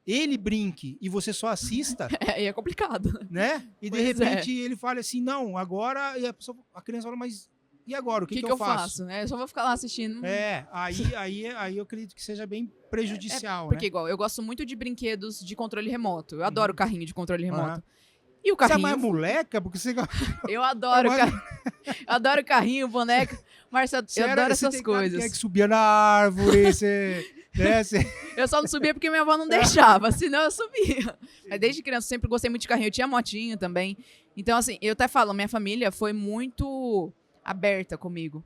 ele brinque e você só assista... É complicado. Né? E de repente ele fala assim, não, agora... E a criança fala, mas e agora? O que eu faço? Eu só vou ficar lá assistindo. Aí eu acredito que seja bem prejudicial, porque, né? Igual, eu gosto muito de brinquedos de controle remoto. Eu adoro carrinho de controle remoto. E o carrinho... Você é mais moleca? Porque você... Eu adoro carrinho. Eu adoro carrinho, boneca. Marcia, eu adoro essas coisas. Quem é que subia na árvore, Eu só não subia porque minha avó não deixava, senão eu subia. Mas desde criança eu sempre gostei muito de carrinho. Eu tinha motinho também. Então, assim, eu até falo, minha família foi muito aberta comigo.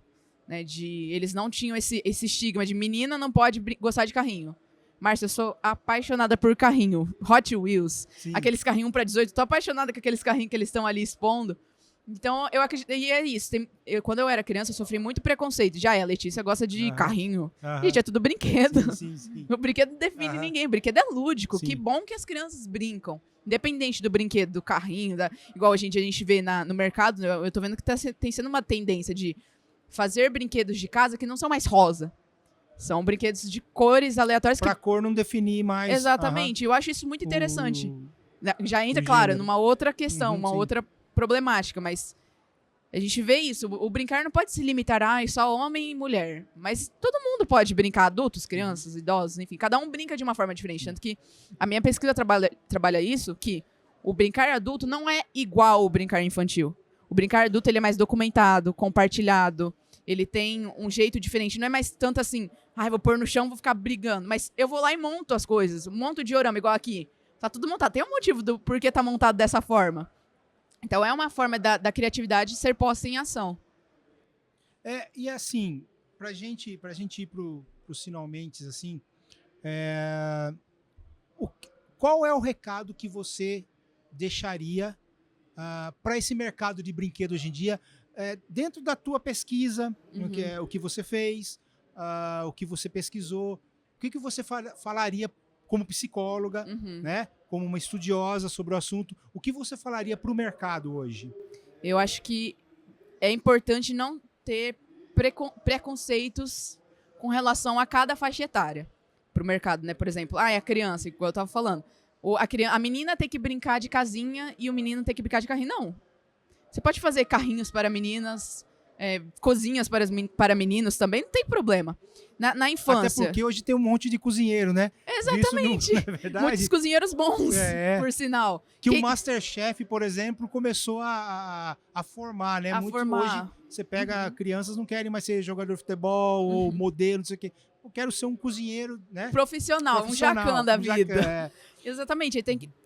Né, eles não tinham esse estigma de menina não pode gostar de carrinho. Márcia, eu sou apaixonada por carrinho. Hot Wheels. Sim. Aqueles carrinhos 1 para 18. Tô apaixonada com aqueles carrinhos que eles estão ali expondo. Então, eu acredito... E é isso. Quando eu era criança, eu sofri muito preconceito. Já a Letícia gosta de carrinho. Gente, é tudo brinquedo. Sim. O brinquedo não define ninguém. O brinquedo é lúdico. Sim. Que bom que as crianças brincam. Independente do brinquedo, do carrinho. Igual a gente vê no mercado. Eu tô vendo que tem sendo uma tendência de fazer brinquedos de casa que não são mais rosa. São brinquedos de cores aleatórias. Pra cor não definir mais. Exatamente. Eu acho isso muito interessante. Já entra, claro, numa outra questão, uma outra problemática, mas a gente vê isso. O brincar não pode se limitar a só homem e mulher. Mas todo mundo pode brincar, adultos, crianças, idosos, enfim. Cada um brinca de uma forma diferente. Tanto que a minha pesquisa trabalha isso, que o brincar adulto não é igual ao brincar infantil. O brincar adulto ele é mais documentado, compartilhado. Ele tem um jeito diferente. Não é mais tanto assim, vou pôr no chão, vou ficar brigando. Mas eu vou lá e monto as coisas. Monto o diorama, igual aqui. Tá tudo montado. Tem um motivo do porquê tá montado dessa forma. Então, é uma forma da criatividade ser posta em ação. E assim, pra gente ir pros finalmente, assim, qual é o recado que você deixaria para esse mercado de brinquedo hoje em dia, dentro da tua pesquisa, o que você fez, o que você pesquisou, o que você falaria como psicóloga, né? Como uma estudiosa sobre o assunto, o que você falaria para o mercado hoje? Eu acho que é importante não ter preconceitos com relação a cada faixa etária para o mercado, né? Por exemplo, a criança, igual eu estava falando, a menina tem que brincar de casinha e o menino tem que brincar de carrinho. Não. Você pode fazer carrinhos para meninas, cozinhas para meninos também, não tem problema. Na infância. Até porque hoje tem um monte de cozinheiro, né? Exatamente. Não é verdade? Muitos cozinheiros bons, por sinal. O Masterchef, por exemplo, começou a formar, né? Hoje você pega crianças não querem mais ser jogador de futebol ou modelo, não sei o quê. Eu quero ser um cozinheiro, né? Profissional, um jacan da vida. Exatamente.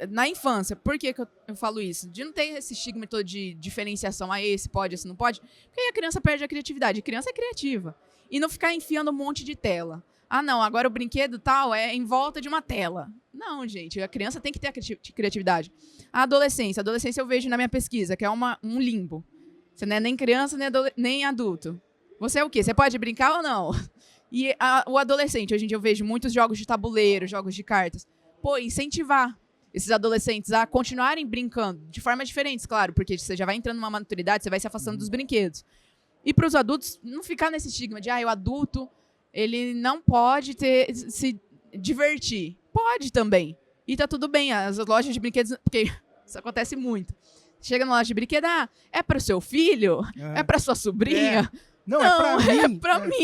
Na infância, por que eu falo isso? De não ter esse estigma todo de diferenciação. Esse pode, esse não pode. Porque aí a criança perde a criatividade. A criança é criativa. E não ficar enfiando um monte de tela. Não, agora o brinquedo tal é em volta de uma tela. Não, gente. A criança tem que ter a criatividade. A adolescência eu vejo na minha pesquisa, que é um limbo. Você não é nem criança, nem adulto. Você é o quê? Você pode brincar ou não? E o adolescente, hoje em dia eu vejo muitos jogos de tabuleiro, jogos de cartas. Incentivar esses adolescentes a continuarem brincando, de formas diferentes, claro, porque você já vai entrando numa maturidade, você vai se afastando dos brinquedos. E para os adultos, não ficar nesse estigma de, o adulto, ele não pode se divertir. Pode também. E tá tudo bem, as lojas de brinquedos, porque isso acontece muito. Chega na loja de brinquedo, é para o seu filho? É para sua sobrinha? Não, é pra mim. É pra mim.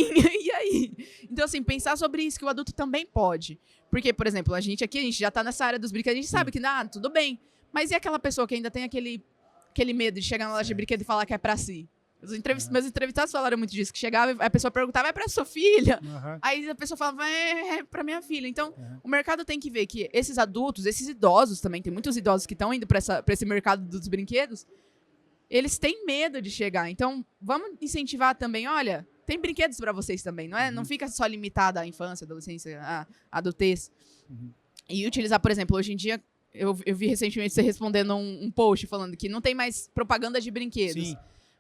E aí? Então, assim, pensar sobre isso, que o adulto também pode. Porque, por exemplo, a gente já tá nessa área dos brinquedos, a gente sabe que, tudo bem. Mas e aquela pessoa que ainda tem aquele medo de chegar na loja de brinquedo e falar que é pra si? Meus entrevistados falaram muito disso, que chegava e a pessoa perguntava, é pra sua filha? Aí a pessoa falava, é pra minha filha. Então, o mercado tem que ver que esses adultos, esses idosos também, tem muitos idosos que estão indo pra esse mercado dos brinquedos, eles têm medo de chegar. Então, vamos incentivar também, olha, tem brinquedos pra vocês também, não é? Não fica só limitada à infância, adolescência, à adultez. E utilizar, por exemplo, hoje em dia, eu vi recentemente você respondendo um post falando que não tem mais propaganda de brinquedos. Sim.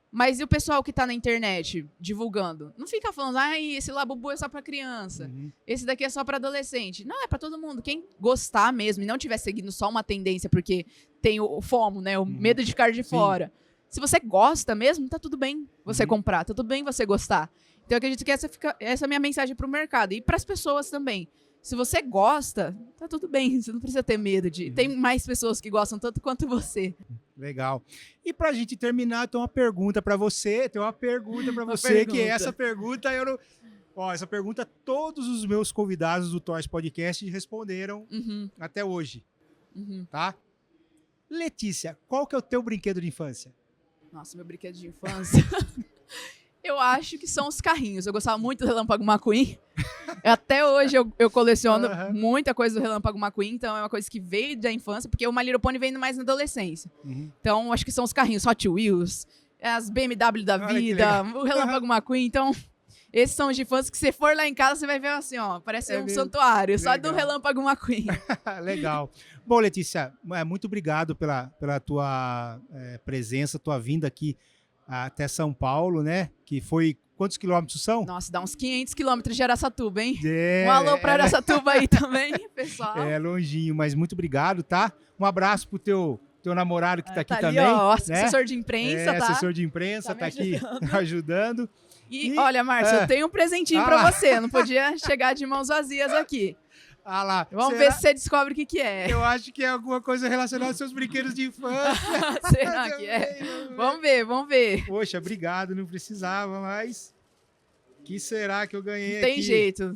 Mas e o pessoal que tá na internet divulgando? Não fica falando, esse Labubu é só pra criança, esse daqui é só pra adolescente. Não, é pra todo mundo. Quem gostar mesmo e não estiver seguindo só uma tendência porque tem o FOMO, né? O medo de ficar de fora. Se você gosta mesmo, tá tudo bem você comprar, tá tudo bem você gostar. Então eu acredito que essa é a minha mensagem pro mercado e pras pessoas também. Se você gosta, tá tudo bem, você não precisa ter medo de... Tem mais pessoas que gostam tanto quanto você. Legal. E pra gente terminar, tem uma pergunta pra você, que essa pergunta eu não... Ó, essa pergunta todos os meus convidados do Toys Podcast responderam até hoje, tá? Letícia, qual que é o teu brinquedo de infância? Nossa, meu brinquedo de infância... Eu acho que são os carrinhos. Eu gostava muito do Relâmpago McQueen. Até hoje eu coleciono muita coisa do Relâmpago McQueen, então é uma coisa que veio da infância, porque o My Little Pony veio mais na adolescência. Então, acho que são os carrinhos Hot Wheels, as BMW da vida, o Relâmpago McQueen. Então, esses são os de infância que você for lá em casa, você vai ver assim, ó, parece um santuário, só do Relâmpago McQueen. Legal. Bom, Letícia, muito obrigado pela tua presença, tua vinda aqui até São Paulo, né? Que foi... Quantos quilômetros são? Nossa, dá uns 500 quilômetros de Araçatuba, hein? Um alô pra Araçatuba aí também, pessoal. É longinho, mas muito obrigado, tá? Um abraço pro teu namorado que tá aqui ali, também. Ó, né? Assessor de imprensa, tá? Assessor de imprensa, tá aqui ajudando. E olha, Márcia, eu tenho um presentinho pra você. Não podia chegar de mãos vazias aqui. Ah lá. Vamos ver se você descobre o que é. Eu acho que é alguma coisa relacionada aos seus brinquedos de infância. Será que é? Vamos ver. Poxa, obrigado, não precisava, mas... que será que eu ganhei aqui? Tem jeito.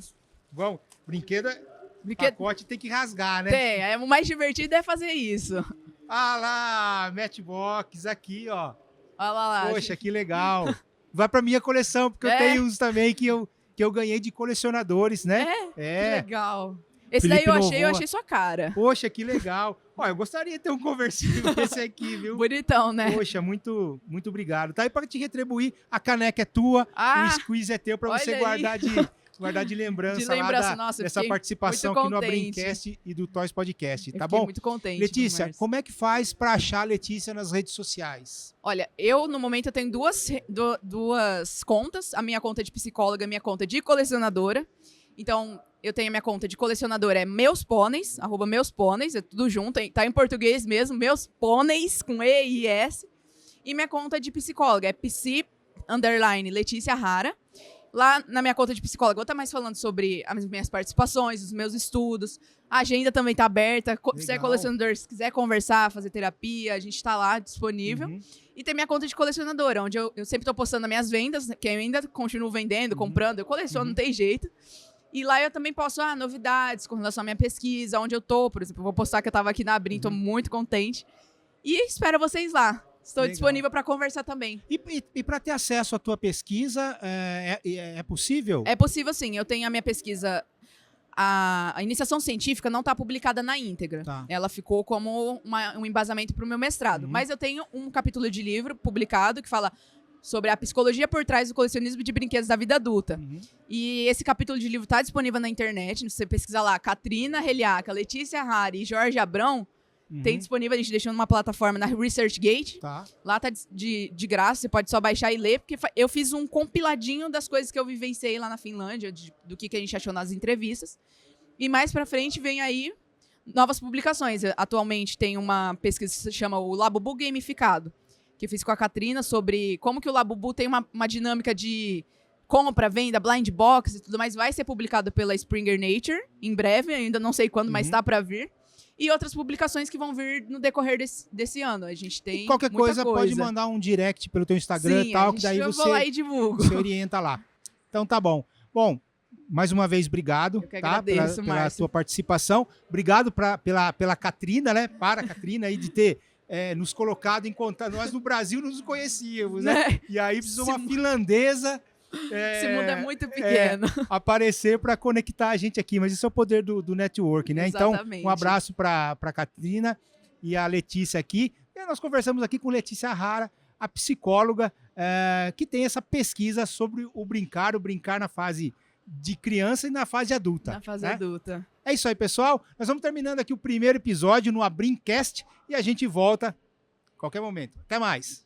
Bom, brinquedo... pacote tem que rasgar, né? Tem, o mais divertido é fazer isso. Ah lá, Matchbox aqui, ó. Olha lá. Poxa, que legal. Vai pra minha coleção, porque eu tenho uns também que eu ganhei de colecionadores, né? Que legal. Esse Felipe daí eu achei sua cara. Poxa, que legal. Ó, eu gostaria de ter um conversível desse aqui, viu? Bonitão, né? Poxa, muito obrigado. Tá aí para te retribuir, a caneca é tua, o squeeze é teu para você guardar de lembrança, dessa participação aqui no Abrincast e do Toys Podcast, tá bom? Muito contente. Letícia, como é que faz para achar a Letícia nas redes sociais? Olha, no momento eu tenho duas contas, a minha conta de psicóloga e a minha conta de colecionadora. Então, eu tenho a minha conta de colecionadora, é Meus Pôneis, @meus_pôneis, é tudo junto, tá em português mesmo, Meus Pôneis, com E e S. E minha conta de psicóloga é psi_Letícia Hara. Lá na minha conta de psicóloga, eu vou estar mais falando sobre as minhas participações, os meus estudos. A agenda também está aberta. Se é colecionador, se quiser conversar, fazer terapia, a gente está lá disponível. E tem minha conta de colecionadora, onde eu sempre estou postando as minhas vendas, que eu ainda continuo vendendo, comprando. Eu coleciono, não tem jeito. E lá eu também posto novidades com relação à minha pesquisa, onde eu tô, por exemplo. Eu vou postar que eu estava aqui na Abrim, estou muito contente. E espero vocês lá. Estou disponível para conversar também. E para ter acesso à tua pesquisa, é possível? É possível, sim. Eu tenho a minha pesquisa... A iniciação científica não está publicada na íntegra. Tá. Ela ficou como um embasamento para o meu mestrado. Mas eu tenho um capítulo de livro publicado que fala sobre a psicologia por trás do colecionismo de brinquedos da vida adulta. E esse capítulo de livro está disponível na internet. Você pesquisa lá, Katrina Heliaca, Letícia Hari e Jorge Abrão. Tem disponível, a gente deixou numa plataforma na ResearchGate. Tá. Lá tá de graça, você pode só baixar e ler, porque eu fiz um compiladinho das coisas que eu vivenciei lá na Finlândia, do que a gente achou nas entrevistas. E mais pra frente vem aí novas publicações. Atualmente tem uma pesquisa que se chama o Labubu Gamificado, que eu fiz com a Katrina sobre como que o Labubu tem uma dinâmica de compra, venda, blind box e tudo mais. Vai ser publicado pela Springer Nature em breve, ainda não sei quando, mas tá pra vir. E outras publicações que vão vir no decorrer desse ano. A gente tem qualquer coisa pode mandar um direct pelo teu Instagram e tal, que daí eu vou lá e divulgo. Você orienta lá. Então tá bom. Bom, mais uma vez, obrigado, Eu que agradeço, pela tua participação. Obrigado pela Catrina, né? Para a Catrina aí de ter nos colocado em contato. Nós no Brasil não nos conhecíamos, né? E aí precisou uma finlandesa. Esse mundo é muito pequeno. Aparecer para conectar a gente aqui, mas isso é o poder do network, né? Exatamente. Então, um abraço para a Catrina e a Letícia aqui. E nós conversamos aqui com Letícia Rara, a psicóloga que tem essa pesquisa sobre o brincar na fase de criança e na fase adulta. Na fase né? adulta. É isso aí, pessoal. Nós vamos terminando aqui o primeiro episódio no Abrincast e a gente volta a qualquer momento. Até mais.